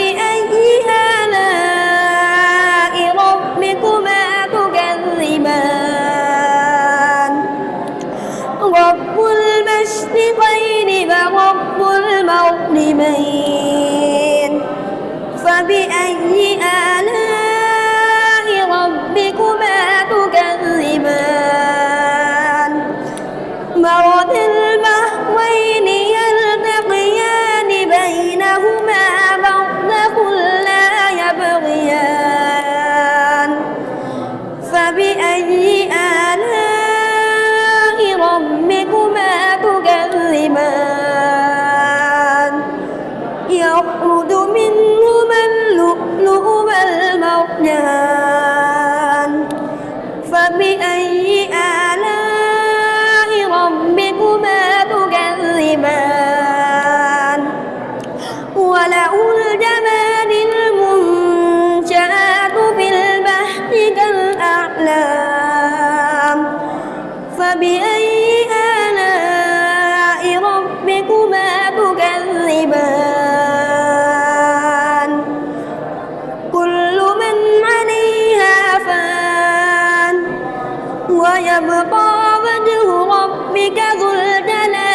فبأي آلاء ربكما تكذبان رب المشرقين ورب المغربين فبأي آلاء ربكما تكذبان مرج البحرين يلتقيان بينهما برزخ لا يبغيان فبأي آلاء ربكما تكذبان يخرج منهما اللؤلؤ والمرجان فبأي آلاء ربكما تكذبان وله الجوار المنشآت في البحر كالأعلام فبأي آلاء ربكما تكذبان كل من عليها فان ويبقى وجه ربك ذو الجلال